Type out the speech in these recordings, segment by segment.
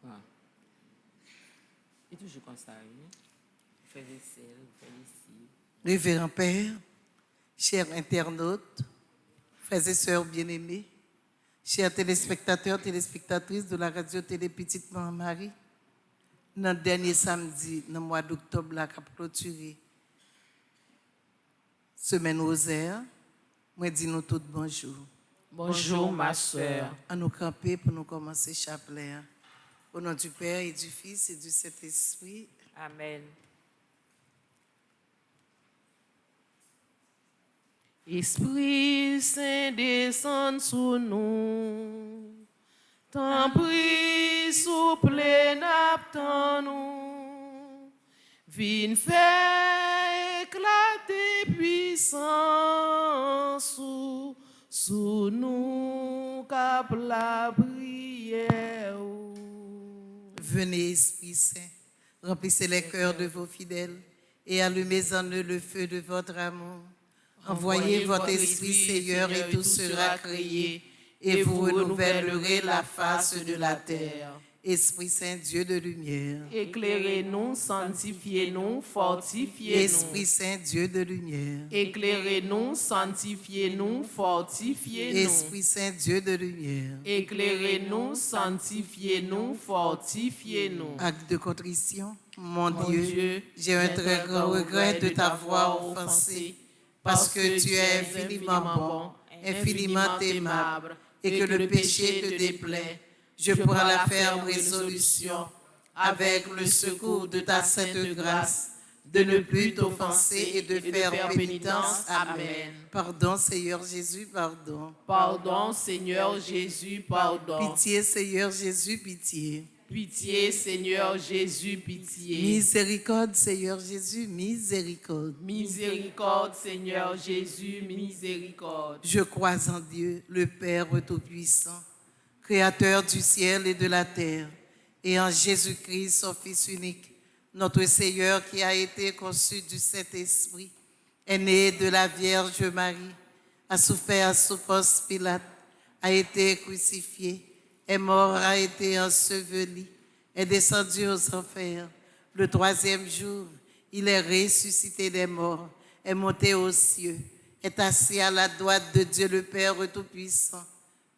Ah. Et toujours comme ça, oui. Frères et sœurs, frères ici. Révérend Père, chers internautes, frères et sœurs bien-aimés, chers téléspectateurs, téléspectatrices de la radio-télé Petite Marie, dans le dernier samedi, dans le mois d'octobre, là, qui a clôturé semaine rosaire, moi dis nous toutes bonjour. Bonjour, ma sœur. À nous camper pour nous commencer le chapelet. Au nom du Père et du Fils et du Saint-Esprit. Amen. Esprit Saint descend sous nous, tant pris souple n'attend nous, vin fait éclater puissance sous nous cap la prière. Venez, Esprit Saint, remplissez les cœurs de vos fidèles et allumez en eux le feu de votre amour. Envoyez votre Esprit, Seigneur, et tout sera créé, et vous renouvellerez la face de la terre. Esprit Saint, Dieu de lumière. Éclairez-nous, sanctifiez-nous, fortifiez-nous. Esprit Saint, Dieu de lumière. Éclairez-nous, sanctifiez-nous, fortifiez-nous. Esprit Saint, Dieu de lumière. Éclairez-nous, sanctifiez-nous, fortifiez-nous. Acte de contrition. Mon Dieu, j'ai un très grand regret de t'avoir offensé, parce que tu es infiniment bon, infiniment aimable, et que le péché te déplaît. Je prends la ferme résolution, avec le secours de ta sainte grâce, de ne plus t'offenser et de faire pénitence. Amen. Pardon, Seigneur Jésus, pardon. Pardon, Seigneur Jésus, pardon. Pitié, Seigneur Jésus, pitié. Pitié, Seigneur Jésus, pitié. Miséricorde, Seigneur Jésus, miséricorde. Miséricorde, Seigneur Jésus, miséricorde. Je crois en Dieu, le Père Tout-Puissant, Créateur du ciel et de la terre, et en Jésus-Christ, son Fils unique, notre Seigneur qui a été conçu du Saint-Esprit, est né de la Vierge Marie, a souffert sous Ponce Pilate, a été crucifié, est mort, a été enseveli, est descendu aux enfers. Le troisième jour, il est ressuscité des morts, est monté aux cieux, est assis à la droite de Dieu le Père Tout-Puissant,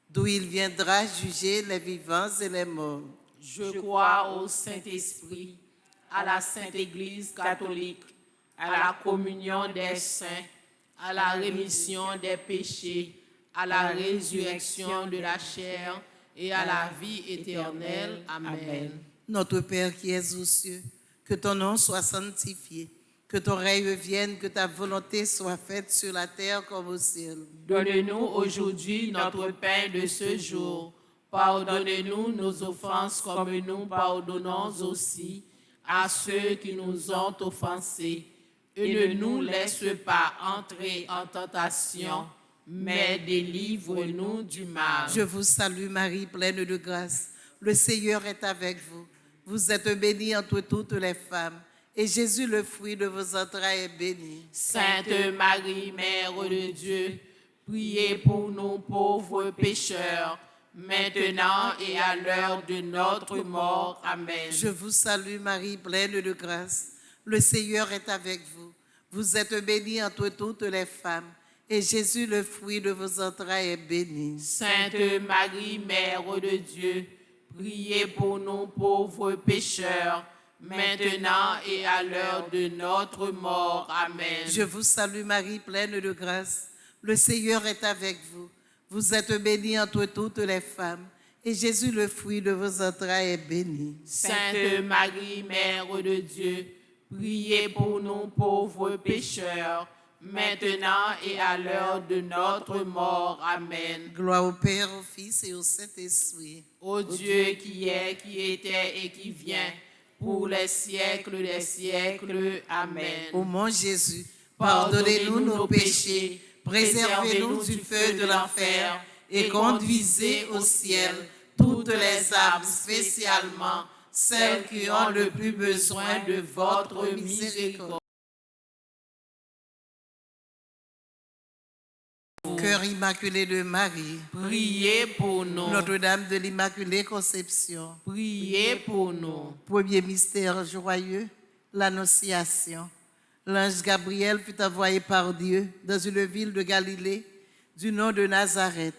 d'où il viendra juger les vivants et les morts. Je crois au Saint-Esprit, à la Sainte Église catholique, à la communion des saints, à la rémission des péchés, à la résurrection de la chair et à la vie éternelle. Amen. Notre Père qui es aux cieux, que ton nom soit sanctifié, que ton règne vienne, que ta volonté soit faite sur la terre comme au ciel. Donne-nous aujourd'hui notre pain de ce jour. Pardonne-nous nos offenses comme nous pardonnons aussi à ceux qui nous ont offensés. Et ne nous laisse pas entrer en tentation, mais délivre-nous du mal. Je vous salue Marie, pleine de grâce. Le Seigneur est avec vous. Vous êtes bénie entre toutes les femmes, et Jésus, le fruit de vos entrailles, est béni. Sainte Marie, Mère de Dieu, priez pour nous pauvres pécheurs, maintenant et à l'heure de notre mort. Amen. Je vous salue Marie, pleine de grâce. Le Seigneur est avec vous. Vous êtes bénie entre toutes les femmes, et Jésus, le fruit de vos entrailles, est béni. Sainte Marie, Mère de Dieu, priez pour nous pauvres pécheurs, maintenant et à l'heure de notre mort. Amen. Je vous salue Marie, pleine de grâce. Le Seigneur est avec vous. Vous êtes bénie entre toutes les femmes, et Jésus, le fruit de vos entrailles, est béni. Sainte Marie, Mère de Dieu, priez pour nous pauvres pécheurs, maintenant et à l'heure de notre mort. Amen. Gloire au Père, au Fils et au Saint-Esprit. Ô Dieu qui est, qui était et qui vient, pour les siècles des siècles. Amen. Ô mon Jésus, pardonnez-nous nos péchés, préservez-nous du feu de l'enfer et conduisez au ciel toutes les âmes, spécialement celles qui ont le plus besoin de votre miséricorde. cœur immaculé de Marie, Priez pour nous. Notre-Dame de l'Immaculée Conception, Priez pour nous. premier mystère joyeux, l'Annonciation. L'ange Gabriel fut envoyé par Dieu dans une ville de Galilée du nom de Nazareth,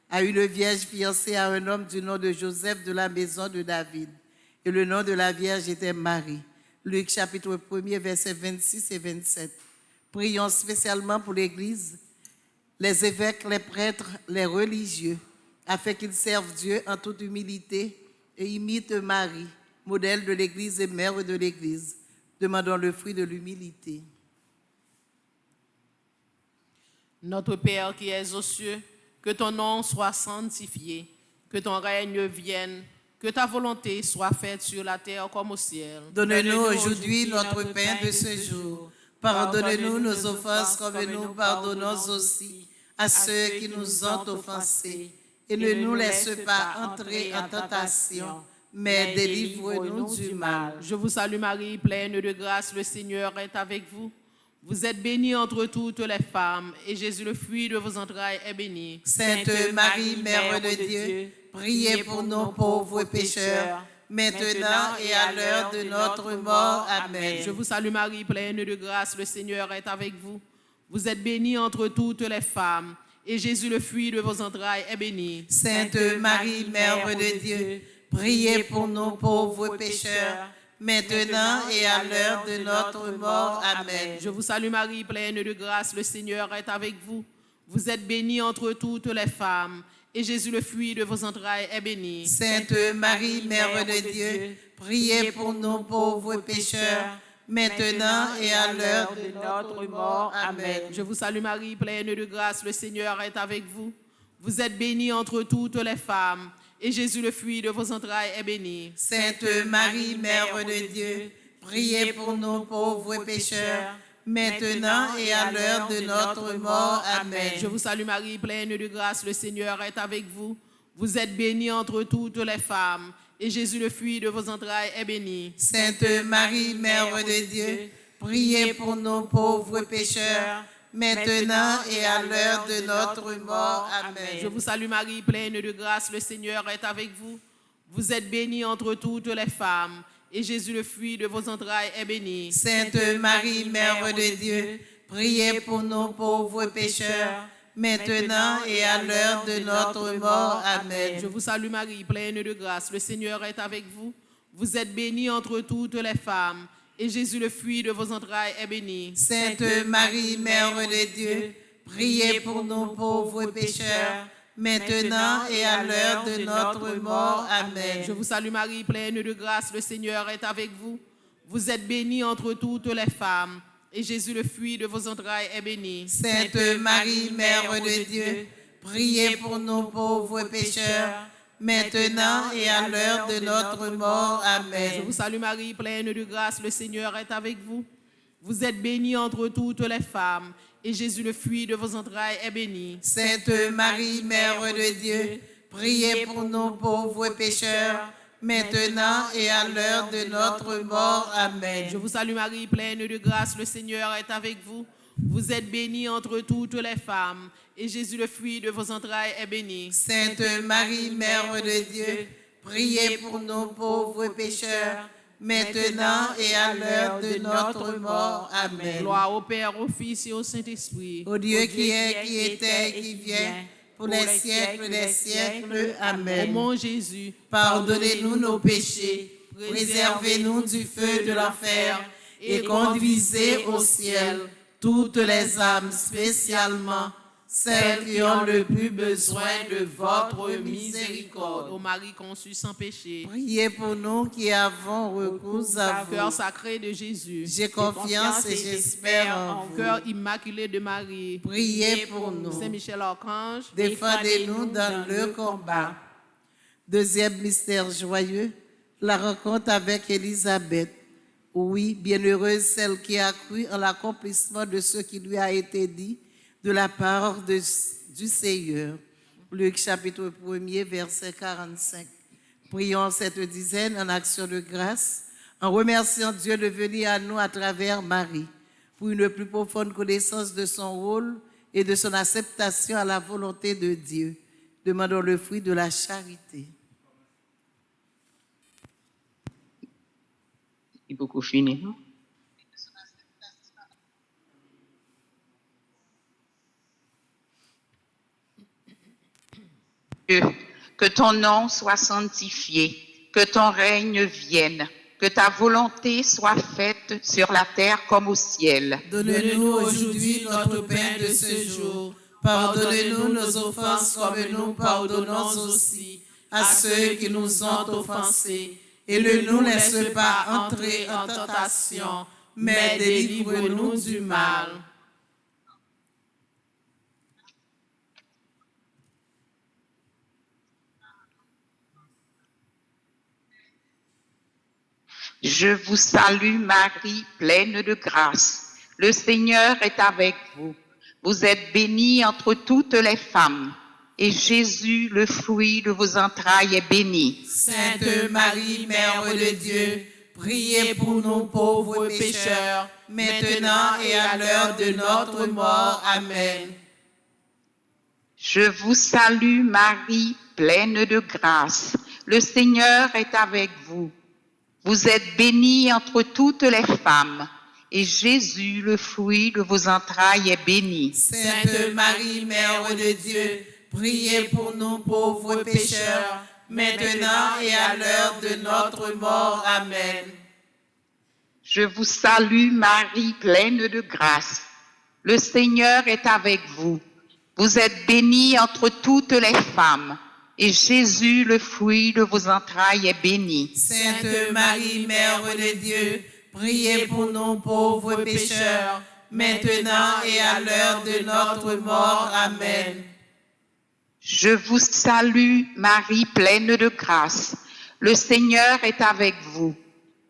à une vierge fiancée à un homme du nom de Joseph de la maison de David. Et le nom de la vierge était Marie. Luc chapitre 1er, versets 26 et 27. Prions spécialement pour l'Église, les évêques, les prêtres, les religieux, afin qu'ils servent Dieu en toute humilité et imitent Marie, modèle de l'Église et mère de l'Église. Demandons le fruit de l'humilité. Notre Père qui es aux cieux, que ton nom soit sanctifié, que ton règne vienne, que ta volonté soit faite sur la terre comme au ciel. Donne-nous aujourd'hui notre pain de ce jour. Pardonne-nous nos offenses comme nous pardonnons aussi à ceux qui nous ont offensés. Et ne nous laisse pas entrer en tentation, mais délivre-nous du mal. Je vous salue Marie, pleine de grâce, le Seigneur est avec vous. Vous êtes bénie entre toutes les femmes, et Jésus, le fruit de vos entrailles, est béni. Sainte Marie, Mère de Dieu, priez pour nos pauvres pécheurs, maintenant et à l'heure de notre mort. Amen. Je vous salue Marie, pleine de grâce, le Seigneur est avec vous. Vous êtes bénie entre toutes les femmes, et Jésus, le fruit de vos entrailles, est béni. Sainte Marie, Mère de Dieu, priez pour nos pauvres pécheurs, maintenant et à l'heure de notre mort. Amen. Je vous salue Marie, pleine de grâce, le Seigneur est avec vous. Vous êtes bénie entre toutes les femmes, et Jésus, le fruit de vos entrailles, est béni. Sainte Marie, Mère de Dieu, priez pour nos pauvres pécheurs, maintenant et à l'heure de notre mort. Amen. Je vous salue Marie, pleine de grâce, le Seigneur est avec vous. Vous êtes bénie entre toutes les femmes, et Jésus, le fruit de vos entrailles, est béni. Sainte Marie, Mère de Dieu, priez pour nos pauvres pécheurs, maintenant et à l'heure de notre mort. Amen. Je vous salue Marie, pleine de grâce, le Seigneur est avec vous. Vous êtes bénie entre toutes les femmes, et Jésus, le fruit de vos entrailles, est béni. Sainte Marie, Mère de Dieu, priez pour nos pauvres pécheurs, maintenant et à l'heure de notre mort. Amen. Je vous salue Marie, pleine de grâce, le Seigneur est avec vous. Vous êtes bénie entre toutes les femmes, et Jésus, le fruit de vos entrailles, est béni. Sainte Marie, Mère de Dieu, priez pour nos pauvres pécheurs, maintenant et à l'heure de notre mort. Amen. Je vous salue Marie, pleine de grâce, le Seigneur est avec vous. Vous êtes bénie entre toutes les femmes, et Jésus, le fruit de vos entrailles, est béni. Sainte Marie, Mère de Dieu, priez pour nos pauvres pécheurs, maintenant et à l'heure de notre mort. Amen. Je vous salue Marie, pleine de grâce, le Seigneur est avec vous. Vous êtes bénie entre toutes les femmes, et Jésus, le fruit de vos entrailles, est béni. Sainte Marie, Mère de Dieu, priez pour nos pauvres pécheurs, maintenant et à l'heure de notre mort. Amen. Je vous salue Marie, pleine de grâce, le Seigneur est avec vous. Vous êtes bénie entre toutes les femmes, et Jésus, le fruit de vos entrailles, est béni. Sainte Marie, Mère de Dieu, priez pour nos pauvres pécheurs, maintenant et à l'heure de notre mort. Amen. Je vous salue Marie, pleine de grâce, le Seigneur est avec vous. Vous êtes bénie entre toutes les femmes, et Jésus, le fruit de vos entrailles, est béni. Sainte Marie, Mère de Dieu, priez pour nos pauvres pécheurs, maintenant et à l'heure de notre mort. Amen. Gloire au Père, au Fils et au Saint-Esprit. Au Dieu qui est, qui était et qui vient, pour les siècles des siècles. Amen. Ô mon Jésus, pardonnez-nous nos péchés, préservez-nous du feu de l'enfer et conduisez au ciel toutes les âmes, spécialement celles qui ont le plus besoin de votre miséricorde. ô Marie conçue sans péché, Priez pour nous qui avons recours à cœur vous. sacré de Jésus, J'ai confiance et j'espère en vous. cœur immaculé de Marie, Priez pour nous. Saint Michel Archange, Défendez-nous dans le combat. Deuxième mystère joyeux, la rencontre avec Élisabeth. Oui, bienheureuse celle qui a cru en l'accomplissement de ce qui lui a été dit de la part du Seigneur. Luc chapitre 1er, verset 45. Prions cette dizaine en action de grâce, en remerciant Dieu de venir à nous à travers Marie, pour une plus profonde connaissance de son rôle et de son acceptation à la volonté de Dieu. Demandons le fruit de la charité. Il faut qu'on finisse, non? Que ton nom soit sanctifié, que ton règne vienne, que ta volonté soit faite sur la terre comme au ciel. Donne-nous aujourd'hui notre pain de ce jour. Pardonne-nous nos offenses comme nous pardonnons aussi à ceux qui nous ont offensés. Et ne nous laisse pas entrer en tentation, mais délivre-nous du mal. Je vous salue Marie, pleine de grâce. Le Seigneur est avec vous. Vous êtes bénie entre toutes les femmes. Et Jésus, le fruit de vos entrailles, est béni. Sainte Marie, Mère de Dieu, priez pour nous pauvres pécheurs, maintenant et à l'heure de notre mort. Amen. Je vous salue Marie, pleine de grâce. Le Seigneur est avec vous. Vous êtes bénie entre toutes les femmes, et Jésus, le fruit de vos entrailles, est béni. Sainte Marie, Mère de Dieu, priez pour nous pauvres pécheurs, maintenant et à l'heure de notre mort. Amen. Je vous salue Marie, pleine de grâce. Le Seigneur est avec vous. Vous êtes bénie entre toutes les femmes, et Jésus, le fruit de vos entrailles, est béni. Sainte Marie, Mère de Dieu, priez pour nous pauvres pécheurs, maintenant et à l'heure de notre mort. Amen. Je vous salue, Marie, pleine de grâce. Le Seigneur est avec vous.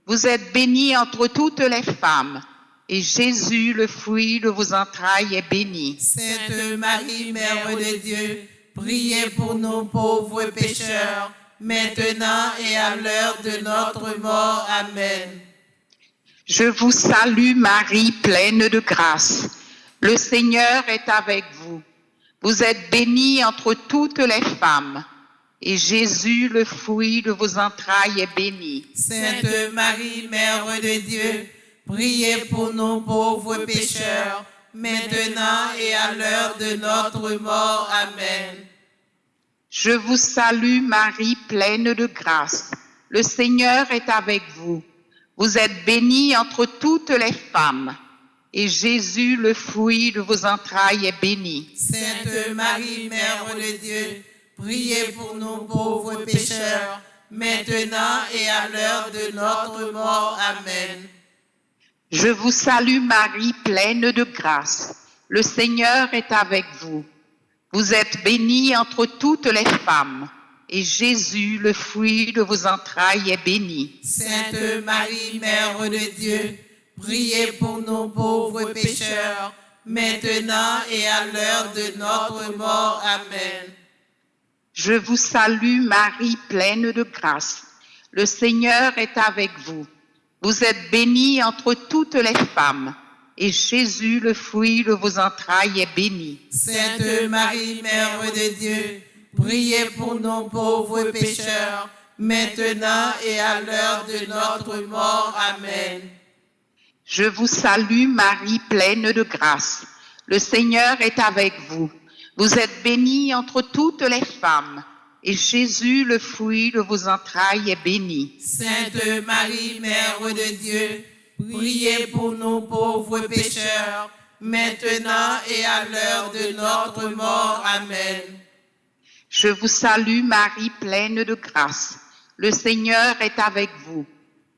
Vous êtes bénie entre toutes les femmes, et Jésus, le fruit de vos entrailles, est béni. Sainte Marie, Mère de Dieu, priez pour nous pauvres pécheurs, maintenant et à l'heure de notre mort. Amen. Je vous salue, Marie, pleine de grâce. Le Seigneur est avec vous. Vous êtes bénie entre toutes les femmes, et Jésus, le fruit de vos entrailles, est béni. Sainte Marie, Mère de Dieu, priez pour nous pauvres pécheurs, maintenant et à l'heure de notre mort. Amen. Je vous salue, Marie, pleine de grâce. Le Seigneur est avec vous. Vous êtes bénie entre toutes les femmes, et Jésus, le fruit de vos entrailles, est béni. Sainte Marie, Mère de Dieu, priez pour nous pauvres pécheurs, maintenant et à l'heure de notre mort. Amen. Je vous salue, Marie, pleine de grâce. Le Seigneur est avec vous. Vous êtes bénie entre toutes les femmes, et Jésus, le fruit de vos entrailles, est béni. Sainte Marie, Mère de Dieu, priez pour nous pauvres pécheurs, maintenant et à l'heure de notre mort. Amen. Je vous salue, Marie, pleine de grâce. Le Seigneur est avec vous. Vous êtes bénie entre toutes les femmes, et Jésus, le fruit de vos entrailles, est béni. Sainte Marie, Mère de Dieu, priez pour nous pauvres pécheurs, maintenant et à l'heure de notre mort. Amen. Je vous salue, Marie, pleine de grâce. Le Seigneur est avec vous. Vous êtes bénie entre toutes les femmes, et Jésus, le fruit de vos entrailles, est béni. Sainte Marie, Mère de Dieu, priez pour nous pauvres pécheurs, maintenant et à l'heure de notre mort. Amen. Je vous salue, Marie, pleine de grâce. Le Seigneur est avec vous.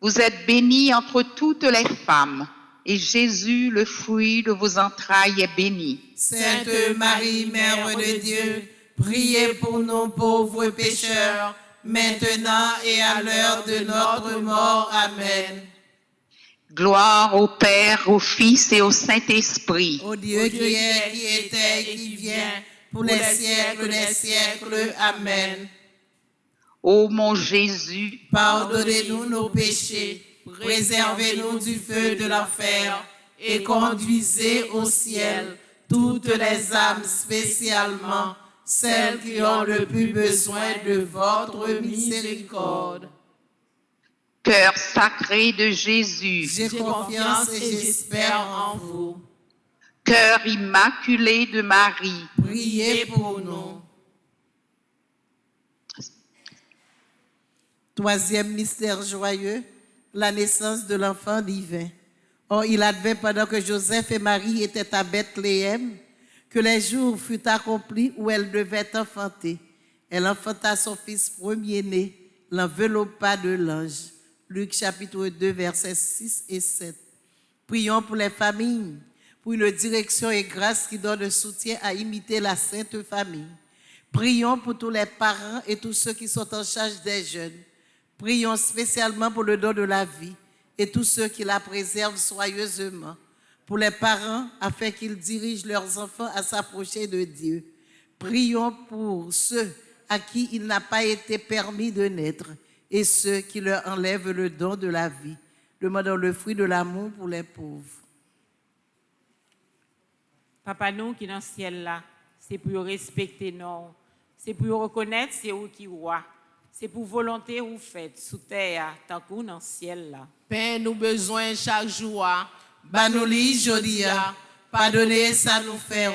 Vous êtes bénie entre toutes les femmes, et Jésus, le fruit de vos entrailles, est béni. Sainte Marie, Mère de Dieu, priez pour nous pauvres pécheurs, maintenant et à l'heure de notre mort. Amen. Gloire au Père, au Fils et au Saint-Esprit. Ô Dieu qui est, qui était et qui vient, pour les siècles des siècles. Amen. Ô mon Jésus, pardonnez-nous nos péchés, préservez-nous du feu de l'enfer et conduisez au ciel toutes les âmes, spécialement celles qui ont le plus besoin de votre miséricorde. Cœur sacré de Jésus, J'ai confiance et j'espère en vous. Cœur immaculé de Marie, Priez pour nous. Troisième mystère joyeux, la naissance de l'enfant divin. Or, il advint pendant que Joseph et Marie étaient à Bethléem, que les jours furent accomplis où elle devait enfanter. Elle enfanta son fils premier-né, l'enveloppa de l'ange. Luc chapitre 2, versets 6 et 7. Prions pour les familles, pour une direction et grâce qui donne soutien à imiter la Sainte Famille. Prions pour tous les parents et tous ceux qui sont en charge des jeunes. Prions spécialement pour le don de la vie et tous ceux qui la préservent soigneusement. Pour les parents, afin qu'ils dirigent leurs enfants à s'approcher de Dieu. Prions pour ceux à qui il n'a pas été permis de naître et ceux qui leur enlèvent le don de la vie. Demandons le fruit de l'amour pour les pauvres. Papa nous qui dans le ciel là, c'est pour respecter nous, c'est pour reconnaître c'est où qui roi, c'est pour volonté ou faites sous terre tant qu'on dans le ciel là. Père, nous besoin chaque jour. Banoli jodia, pardonnez ça nous fait,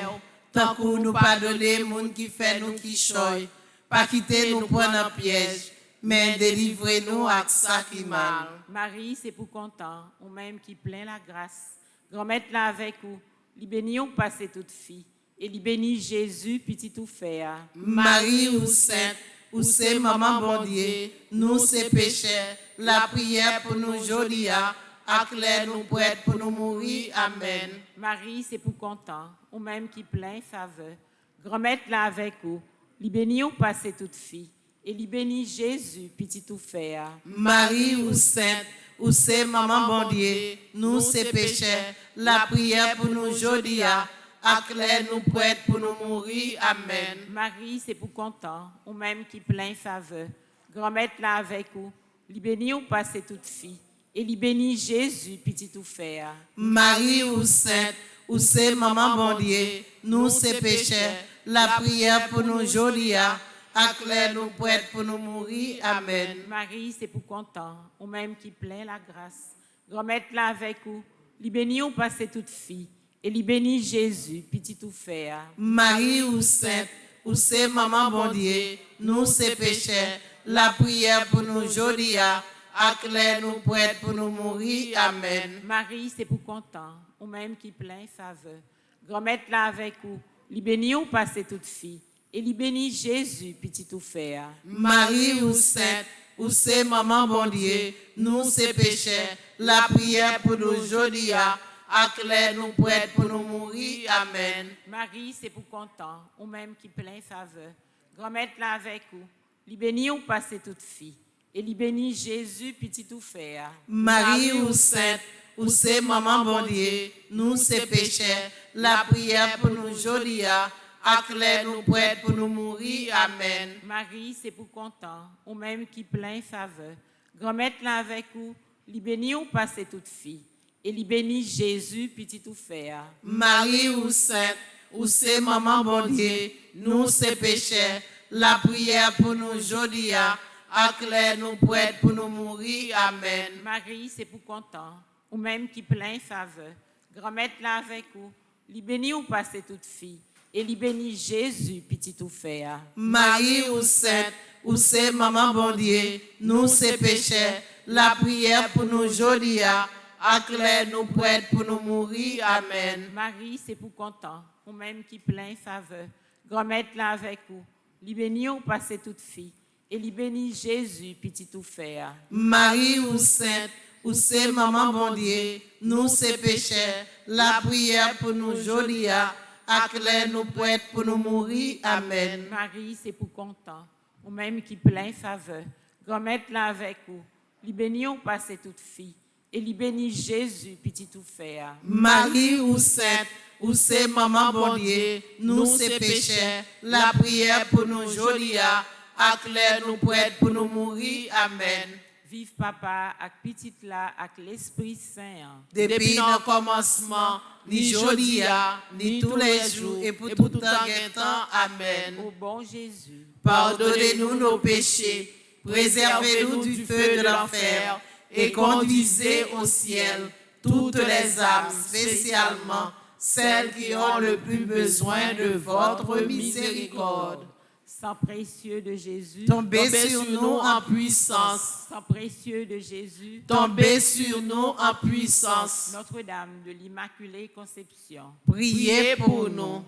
tant que nous pardonnez moun qui fait nous qui choy, pas quitter nous prendre en piège, mais délivrez-nous à ça qui mal. Marie, c'est pour content, ou même qui plein la grâce. Grand-mère là avec vous, li béni ou passé toute fille, et li béni Jésus, petit tout faire. Marie ou sainte, ou c'est maman bon Dieu, nous c'est pécheurs, la prière pour nous jodia, acclare nous prête pour nous mourir. Amen. Marie, c'est pour content, ou même qui plein faveur. Grand-mère là avec vous, li béni ou passé toute fille, et li béni Jésus, petit tout faire. Marie ou sainte, ou c'est maman bon Dieu, nous c'est pécheurs, la prière pour nous jodia, acclare nous prête pour nous mourir. Amen. Marie, c'est pour content, ou même qui plein faveur. Grand-mère là avec vous, li béni ou passé toute fille, et li béni Jésus, petit tout faire. Marie ou sainte, ou c'est maman bon Dieu, nous c'est pécheurs, la prière pour nous jodia, acclare nous prête pour nous mourir. Amen. Marie, c'est pour content, ou même qui plein la grâce. Grand-mère là avec vous, li béni ou passé toute fille, et li béni Jésus, petit tout faire. Marie ou sainte, ou c'est maman bon Dieu, nous c'est pécheurs, la prière pour nous jodia, acclare nous prête pour nous mourir. Amen. Marie, c'est pour content, ou même qui plein faveur. Grand-mère là avec vous, li béni ou passé toute fille, et li béni Jésus, petit tout faire. Marie ou sainte, ou c'est maman bon Dieu, nous c'est pécheurs, la prière pour nous jodia, acclare nous prête pour nous mourir. Amen. Marie, c'est pour content, ou même qui plein faveur. Grand-mère là avec vous, li béni ou passé toute fille, et li béni Jésus, petit tout faire. Marie ou sainte, ou c'est maman bon Dieu, nous c'est pécheurs, la prière pour nous jodia, acclare nous prête pour nous mourir. Amen. Marie, c'est pour content, ou même qui plein faveur. Grand-mère là avec vous, li béni ou passé toute fille, et li béni Jésus, petit tout faire. Marie ou sainte, ou c'est maman bon Dieu, nous c'est pécheurs, la prière pour nous jodia, acclare nous prête pour nous mourir. Amen. Marie, c'est pour content, ou même qui plein faveur. Grand-mère là avec vous, li béni ou passé toute fille, et li béni Jésus, petit tout faire. Marie ou sainte, ou c'est maman bon Dieu, nous c'est pécheurs, la prière pour nous jodia, acclare nous prête pour nous mourir. Amen. Marie, c'est pour content, ou même qui plein faveur. Grand-mère là avec vous, li béni ou passé toute fille, et li béni Jésus, petit tout faire. Marie ou sainte, ou c'est maman bon Dieu, nous c'est pécheurs, la prière pour nous jodia, acclare nous prête pour nous mourir. Amen. Marie, c'est pour content, ou même qui plein faveur. Grand-mère là avec vous, li béni ou passé toute fille, et li béni Jésus, petit tout faire. Marie ou sainte, ou c'est maman bon Dieu, nous c'est pécheurs, la prière pour nous jodia, acclare nous prête pour nous mourir. Amen. Vive papa ak petit la ak l'Esprit Saint. Depuis dans le le commencement, ni jodi jodia, ni tous les jours, et pour tout temps et temps. Amen. Ô bon Jésus, Pardonnez-nous nos péchés, préservez-nous du feu de l'enfer et conduisez au ciel toutes les âmes, spécialement celles qui ont le plus besoin de votre miséricorde. sang précieux de Jésus, Tombez Tombez sur sur nous nous en en puissance. sang précieux de Jésus, Tombez sur nous en puissance. Notre-Dame de l'Immaculée Conception, priez pour nous.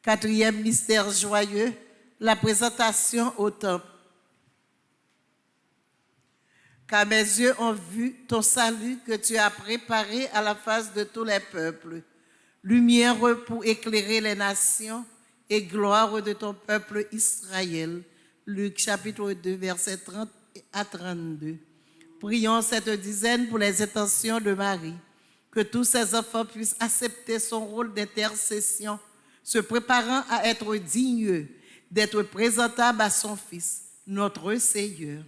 Quatrième mystère joyeux, la présentation au temple. Car mes yeux ont vu ton salut que tu as préparé à la face de tous les peuples, lumière pour éclairer les nations et gloire de ton peuple Israël. Luc chapitre 2, versets 30 à 32. Prions cette dizaine pour les intentions de Marie, que tous ses enfants puissent accepter son rôle d'intercession, se préparant à être dignes d'être présentables à son Fils, notre Seigneur.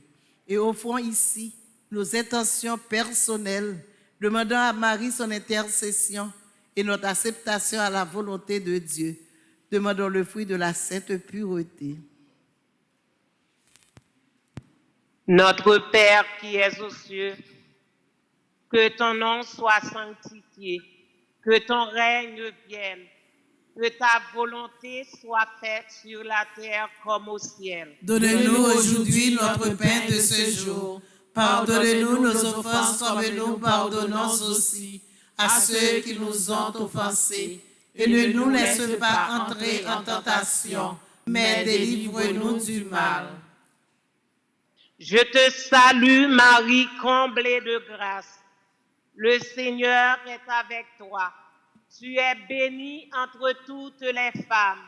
Et offrons ici nos intentions personnelles, demandant à Marie son intercession et notre acceptation à la volonté de Dieu. Demandons le fruit de la sainte pureté. Notre Père qui es aux cieux, que ton nom soit sanctifié, que ton règne vienne, que ta volonté soit faite sur la terre comme au ciel. Donne-nous aujourd'hui notre pain de ce jour. Pardonne-nous nos offenses comme nous pardonnons aussi à ceux qui nous ont offensés. Et ne nous laisse pas entrer en tentation, mais délivre-nous du mal. Je te salue Marie, comblée de grâce. Le Seigneur est avec toi. Tu es bénie entre toutes les femmes,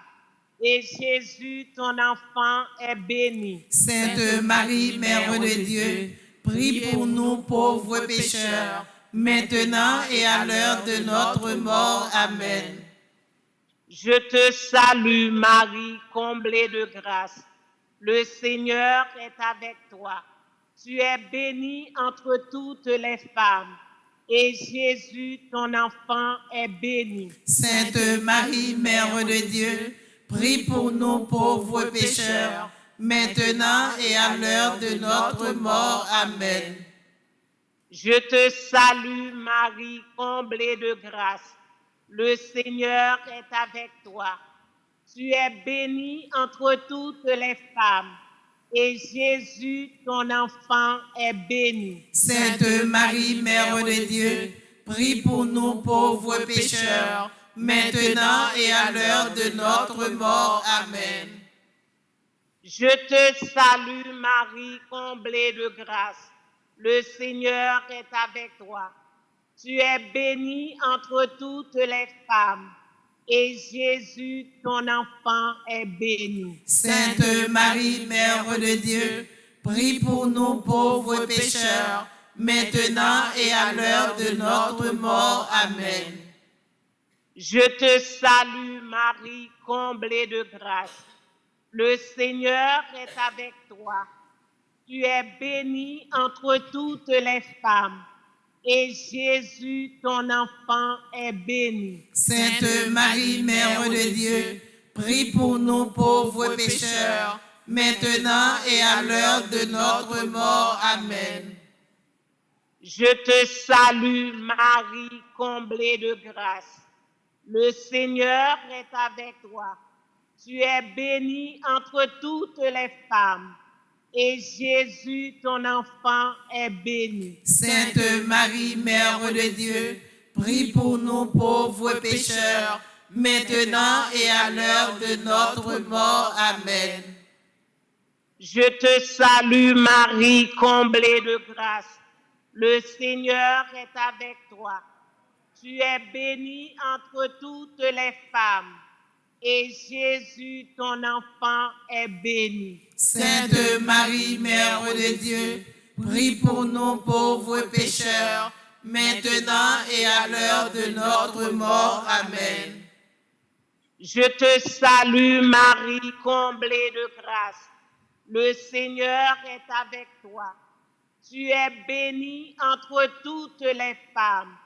et Jésus, ton enfant, est béni. Sainte Marie, Mère de Dieu, prie pour nous pauvres pécheurs, maintenant et à l'heure de notre mort. Amen. Je te salue Marie, comblée de grâce. Le Seigneur est avec toi. Tu es bénie entre toutes les femmes, et Jésus, ton enfant, est béni. Sainte Marie, Mère de Dieu, prie pour nous pauvres pécheurs, maintenant et à l'heure de notre mort. Amen. Je te salue Marie, comblée de grâce. Le Seigneur est avec toi. Tu es bénie entre toutes les femmes, et Jésus, ton enfant, est béni. Sainte Marie, Mère de Dieu, prie pour nous pauvres pécheurs, maintenant et à l'heure de notre mort. Amen. Je te salue Marie, comblée de grâce. Le Seigneur est avec toi. Tu es bénie entre toutes les femmes, et Jésus, ton enfant, est béni. Sainte Marie, Mère de Dieu, prie pour nous pauvres pécheurs, maintenant et à l'heure de notre mort. Amen. Je te salue Marie, comblée de grâce. Le Seigneur est avec toi. Tu es bénie entre toutes les femmes, et Jésus, ton enfant, est béni. Sainte Marie, Mère de Dieu, prie pour nous pauvres pécheurs, maintenant et à l'heure de notre mort. Amen. Je te salue Marie, comblée de grâce. Le Seigneur est avec toi. Tu es bénie entre toutes les femmes, et Jésus, ton enfant, est béni. Sainte Marie, Mère de Dieu, prie pour nous pauvres pécheurs, maintenant et à l'heure de notre mort. Amen. Je te salue Marie, comblée de grâce. Le Seigneur est avec toi. Tu es bénie entre toutes les femmes, et Jésus, ton enfant, est béni. Sainte Marie, Mère de Dieu, prie pour nous pauvres pécheurs, maintenant et à l'heure de notre mort. Amen. Je te salue Marie, comblée de grâce. Le Seigneur est avec toi. Tu es bénie entre toutes les femmes,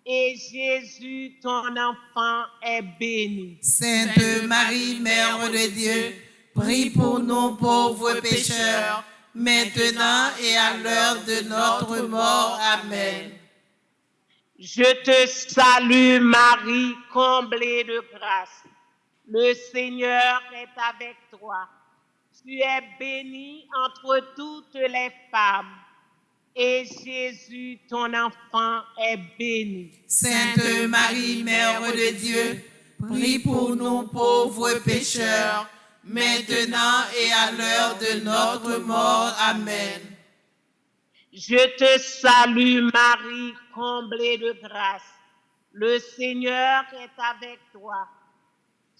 et Jésus, ton enfant, est béni. Sainte Marie, Mère de Dieu, prie pour nous pauvres pécheurs, maintenant et à l'heure de notre mort. Amen. Je te salue Marie, comblée de grâce. Le Seigneur est avec toi. Tu es bénie entre toutes les femmes, et Jésus, ton enfant, est béni. Sainte Marie, Mère de Dieu, prie pour nous pauvres pécheurs, maintenant et à l'heure de notre mort. Amen. Je te salue Marie, comblée de grâce. Le Seigneur est avec toi.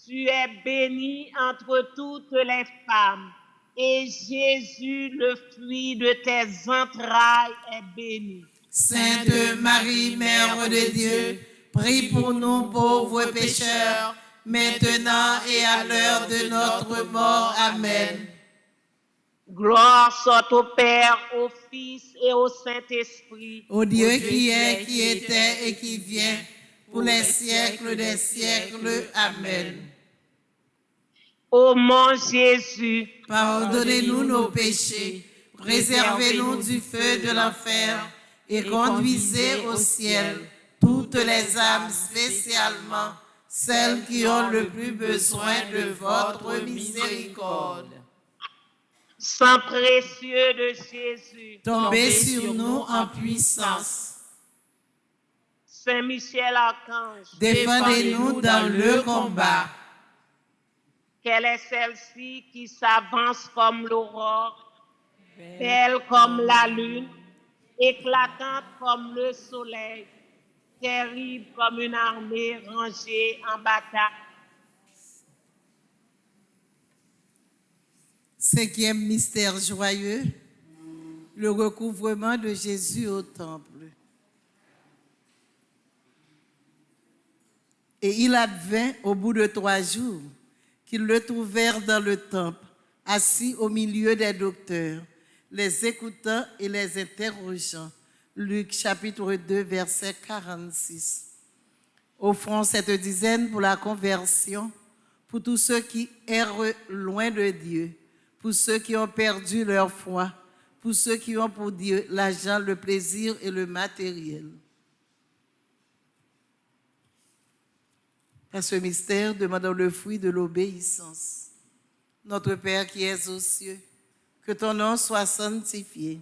Tu es bénie entre toutes les femmes, et Jésus, le fruit de tes entrailles, est béni. Sainte Marie, Mère de Dieu, prie pour nous pauvres pécheurs, maintenant et à l'heure de notre mort. Amen. Gloire soit au Père, au Fils et au Saint-Esprit. Au Dieu qui est, qui était et qui vient, pour les siècles des siècles. Amen. Ô mon Jésus, Pardonnez-nous nos péchés, préservez-nous du feu de l'enfer et conduisez au ciel toutes les âmes, spécialement celles qui ont le plus besoin de votre miséricorde. sang précieux de Jésus, Tombez sur nous en puissance. Saint Michel Archange, Défendez-nous dans le combat. quelle est celle-ci qui s'avance comme l'aurore, belle comme la lune, éclatante comme le soleil, terrible comme une armée rangée en bataille. Cinquième mystère joyeux, le recouvrement de Jésus au temple. Et il advint au bout de 3 jours qu'ils le trouvèrent dans le temple, assis au milieu des docteurs, les écoutant et les interrogeant. Luc chapitre 2, verset 46. Offrons cette dizaine pour la conversion, pour tous ceux qui errent loin de Dieu, pour ceux qui ont perdu leur foi, pour ceux qui ont pour Dieu l'argent, le plaisir et le matériel. À ce mystère, demandons le fruit de l'obéissance. Notre Père qui es aux cieux, que ton nom soit sanctifié,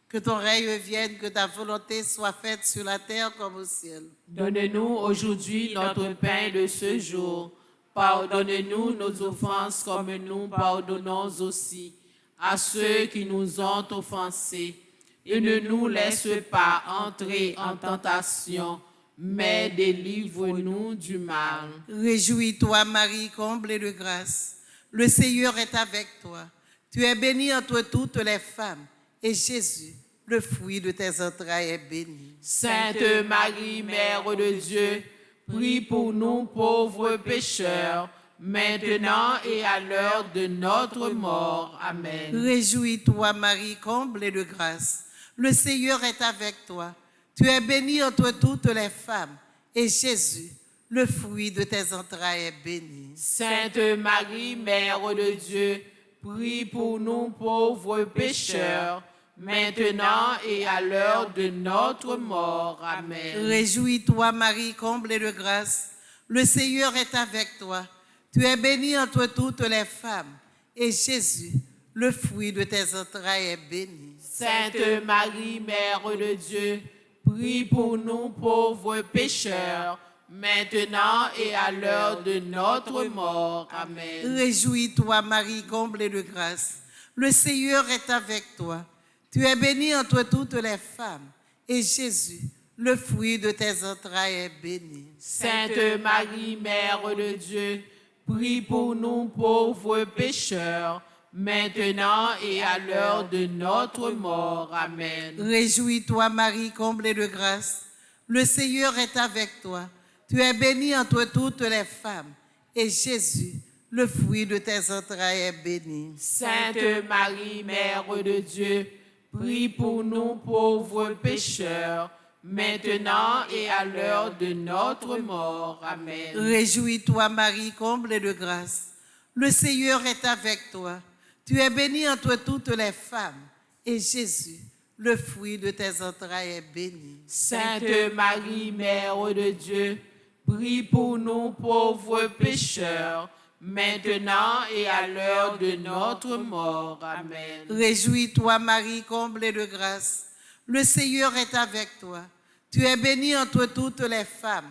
que ton règne vienne, que ta volonté soit faite sur la terre comme au ciel. Donne-nous aujourd'hui notre pain de ce jour. Pardonne-nous nos offenses comme nous pardonnons aussi à ceux qui nous ont offensés. Et ne nous laisse pas entrer en tentation, mais délivre-nous du mal. Réjouis-toi, Marie, comblée de grâce. Le Seigneur est avec toi. Tu es bénie entre toutes les femmes, et Jésus, le fruit de tes entrailles, est béni. Sainte Marie, Mère de Dieu, prie pour nous pauvres pécheurs, maintenant et à l'heure de notre mort. Amen. Réjouis-toi, Marie, comblée de grâce. Le Seigneur est avec toi. Tu es bénie entre toutes les femmes, et Jésus, le fruit de tes entrailles, est béni. Sainte Marie, Mère de Dieu, prie pour nous pauvres pécheurs, maintenant et à l'heure de notre mort. Amen. Réjouis-toi, Marie, comblée de grâce. Le Seigneur est avec toi. Tu es bénie entre toutes les femmes, et Jésus, le fruit de tes entrailles, est béni. Sainte Marie, Mère de Dieu, prie pour nous pauvres pécheurs, maintenant et à l'heure de notre mort. Amen. Réjouis-toi, Marie, comblée de grâce. Le Seigneur est avec toi. Tu es bénie entre toutes les femmes, et Jésus, le fruit de tes entrailles, est béni. Sainte Marie, Mère de Dieu, prie pour nous pauvres pécheurs, maintenant et à l'heure de notre mort. Amen. Réjouis-toi, Marie, comblée de grâce. Le Seigneur est avec toi. Tu es bénie entre toutes les femmes, et Jésus, le fruit de tes entrailles est béni. Sainte Marie, Mère de Dieu, prie pour nous pauvres pécheurs, maintenant et à l'heure de notre mort. Amen. Réjouis-toi, Marie, comblée de grâce. Le Seigneur est avec toi. Tu es bénie entre toutes les femmes, et Jésus, le fruit de tes entrailles, est béni. Sainte Marie, Mère de Dieu, prie pour nous pauvres pécheurs, maintenant et à l'heure de notre mort. Amen. Réjouis-toi, Marie, comblée de grâce. Le Seigneur est avec toi. Tu es bénie entre toutes les femmes,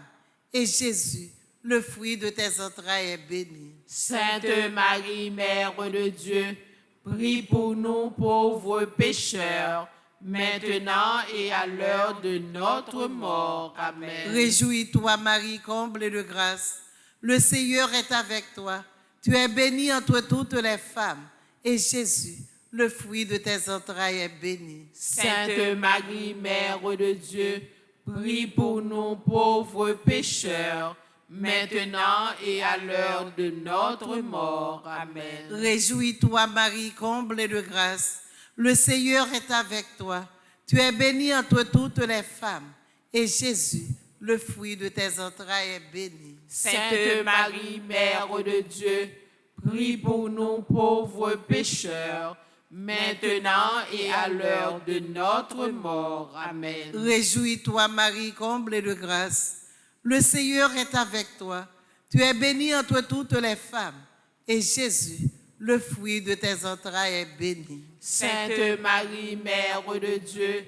et Jésus, le fruit de tes entrailles, est béni. Sainte Marie, Mère de Dieu, prie pour nous pauvres pécheurs, maintenant et à l'heure de notre mort. Amen. Réjouis-toi, Marie, comblée de grâce. Le Seigneur est avec toi. Tu es bénie entre toutes les femmes, et Jésus, le fruit de tes entrailles, est béni. Sainte Marie, Mère de Dieu, prie pour nous pauvres pécheurs, maintenant et à l'heure de notre mort. Amen. Réjouis-toi, Marie, comblée de grâce. Le Seigneur est avec toi. Tu es bénie entre toutes les femmes, et Jésus, le fruit de tes entrailles, est béni. Sainte Marie, Mère de Dieu, prie pour nous pauvres pécheurs, maintenant et à l'heure de notre mort. Amen. Réjouis-toi, Marie, comblée de grâce. Le Seigneur est avec toi. Tu es bénie entre toutes les femmes, et Jésus, le fruit de tes entrailles, est béni. Sainte Marie, Mère de Dieu,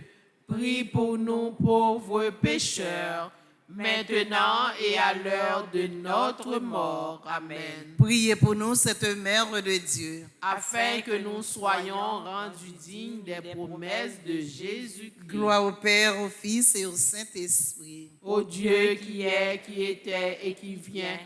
prie pour nous pauvres pécheurs, maintenant et à l'heure de notre mort. Amen. Priez pour nous, cette Mère de Dieu, Afin que nous soyons rendus dignes des promesses de Jésus-Christ. Gloire au Père, au Fils et au Saint-Esprit. Ô Dieu qui est, qui était et qui vient,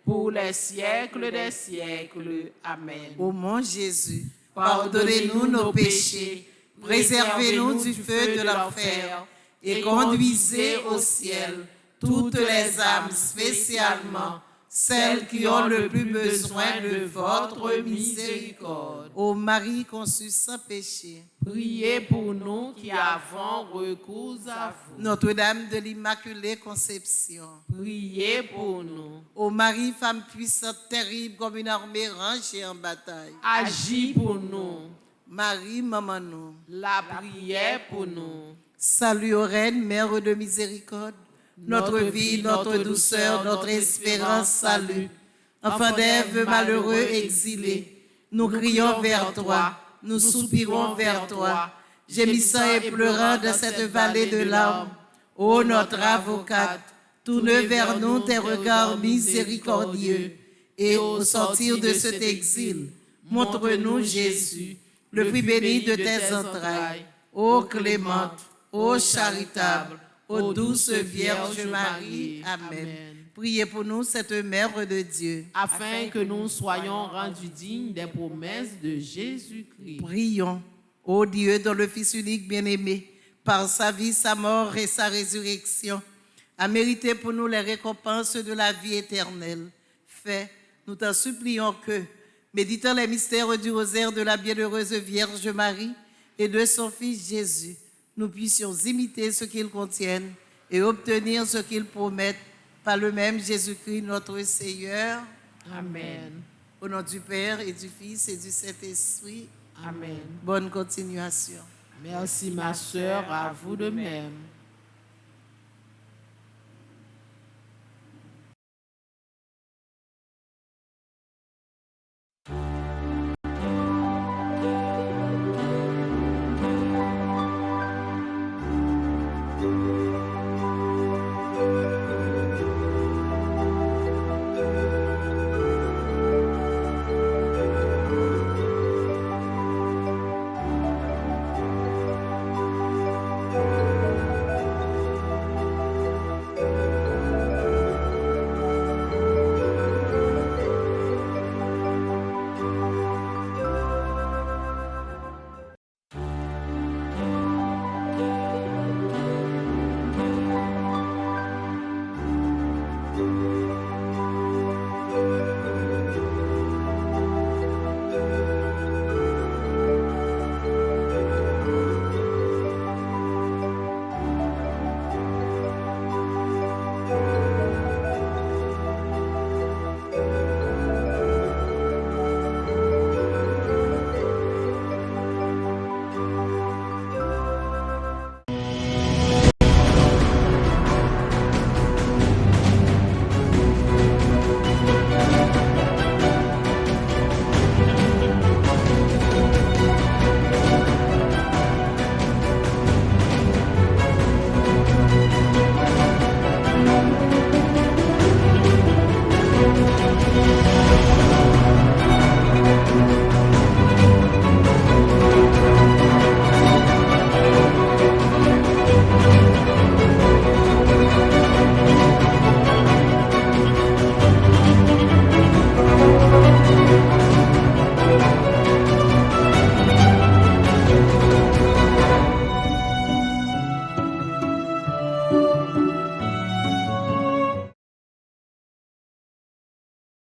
pour les siècles des siècles. Amen. Ô mon Jésus, pardonnez-nous nos péchés, préservez-nous du feu de l'enfer et conduisez au ciel toutes les âmes, spécialement celles qui ont le plus besoin de votre miséricorde. Ô Marie conçue sans péché, Priez pour nous qui avons recours à vous. Notre-Dame de l'Immaculée Conception, Priez pour nous. ô Marie, femme puissante, terrible comme une armée rangée en bataille, Agis pour nous. Marie, maman nous, La prière pour nous. salut aux reines, mère de miséricorde, notre vie, notre douceur, notre espérance, salut. Enfant d'Ève, malheureux, exilé, nous crions vers toi, nous soupirons vers toi, gémissant et pleurant dans cette vallée de larmes. Ô notre avocate, tourne vers nous tes regards miséricordieux, et au sortir de cet exil, montre-nous Jésus, le fruit béni de tes entrailles. Ô clémente, ô charitable, ô douce Vierge Marie. Amen. Priez pour nous, cette Mère de Dieu. Afin que nous soyons rendus dignes des promesses de Jésus-Christ. Prions, ô Dieu, dont le Fils unique bien-aimé, par sa vie, sa mort et sa résurrection, a mérité pour nous les récompenses de la vie éternelle. Fais, nous t'en supplions que, méditant les mystères du rosaire de la bienheureuse Vierge Marie et de son Fils Jésus, nous puissions imiter ce qu'ils contiennent et obtenir ce qu'ils promettent par le même Jésus-Christ notre Seigneur. Amen. Au nom du Père et du Fils et du Saint-Esprit. Amen. Bonne continuation. Merci ma sœur, à vous de même.